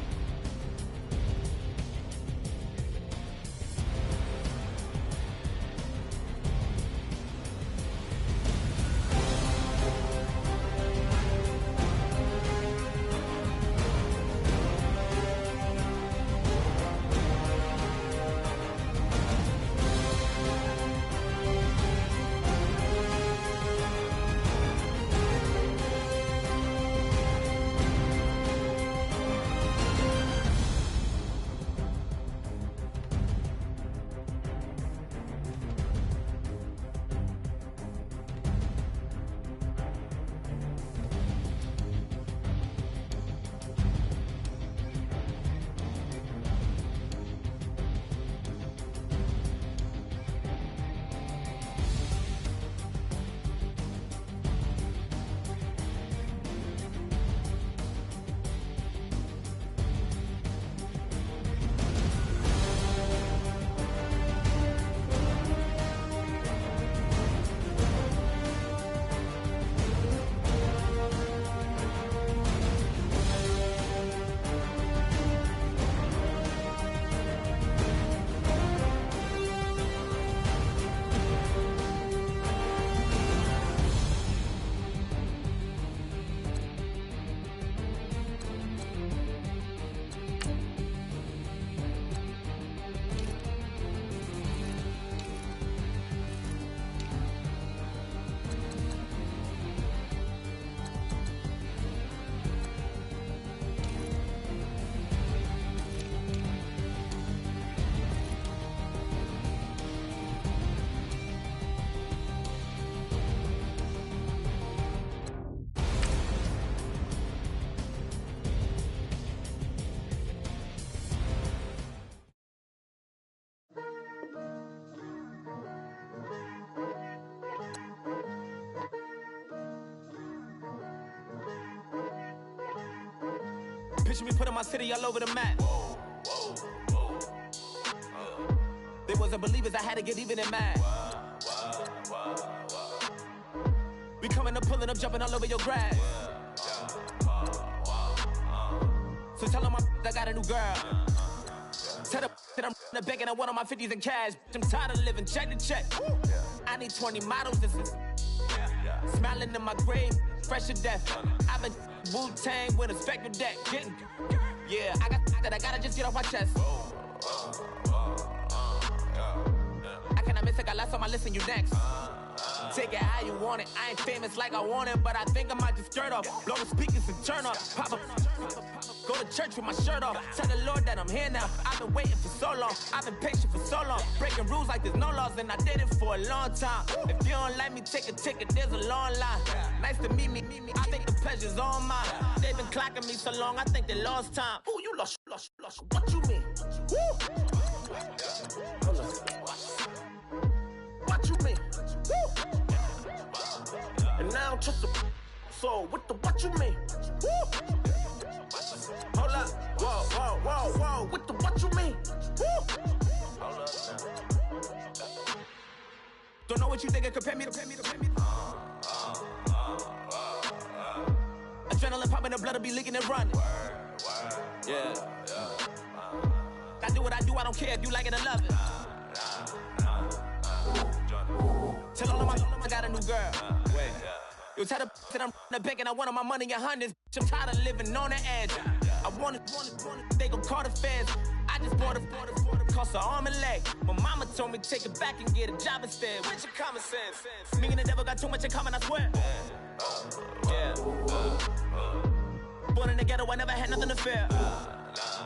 Picture me putting my city all over the map. They wasn't believers, I had to get even and mad. We coming up, pulling up, jumping all over your grass. So tell them I got a new girl. Tell them that I'm in the bank and I want on my 50s in cash. I'm tired of living check to check. I need 20 models, this is smiling in my grave, fresh to death. I've been Wu-Tang with a spectre deck. Yeah, I gotta just get off my chest. I cannot miss it, got lots on my list and you next. Take it how you want it. I ain't famous like I want it, but I think I might just skirt off. Blow the speakers and turn off. Pop up. Go to church with my shirt off. Tell the Lord that I'm here now. I've been waiting for so long. I've been patient for so long. Breaking rules like there's no laws, and I did it for a long time. If you don't like me, take a ticket. There's a long line. Nice to meet me. I think the pleasure's all mine. They've been clocking me so long, I think they lost time. Ooh, you lost. What you mean? Woo! What you mean? Woo! And now I'm just a so what you mean? Woo! Hold up, whoa, what you mean? Woo! Hold up. Don't know what you think it compare me to. Adrenaline popping, the blood will be leaking and running. Yeah. I do what I do, I don't care if you like it or love it. Tell all of my got a new girl. Wait. You tell the that I'm in the bank and I want all my money in hundreds. I'm tired of living on the edge. I want it, they gon' call the feds. I just bought a cost an arm and leg. My mama told me take it back and get a job instead. Where's your common sense? Me and the devil got too much in common, I swear. Yeah. Born in the ghetto, I never had nothing to fear.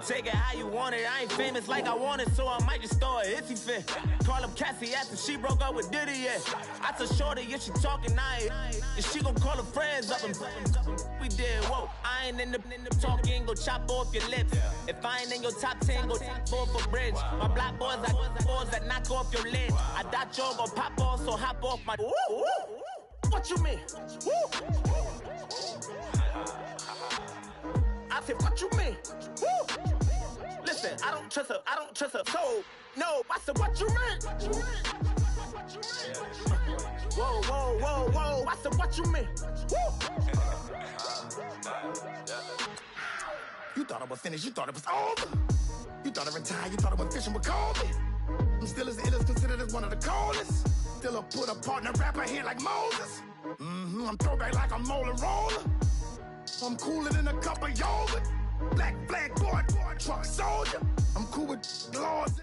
Take it how you want it. I ain't famous like I want it, so I might just throw a iffy fit. Call up Cassie after she broke up with Diddy, yeah. I told Shorty if she talking, if she gon' call her friends up and we did, whoa. I ain't in the talking, go chop off your lips. If I ain't in your top 10, go fall for bridge. My black boys, I boys that knock off your lid. I thought you gon' pop off, so hop off my. What you mean? I said, what you mean? Listen, I don't trust her. So, no, I said, what you mean? Whoa. I said, what you mean? You thought I was finished, you thought it was over. You thought I retired, you thought I went fishing with Kobe. I'm still as ill as considered as one of the coldest. Still a put a partner rapper here like Moses. I'm throwback like I'm Mola Roller. I'm cooler than a cup of yogurt. Black flag boy, truck soldier. I'm cool with laws.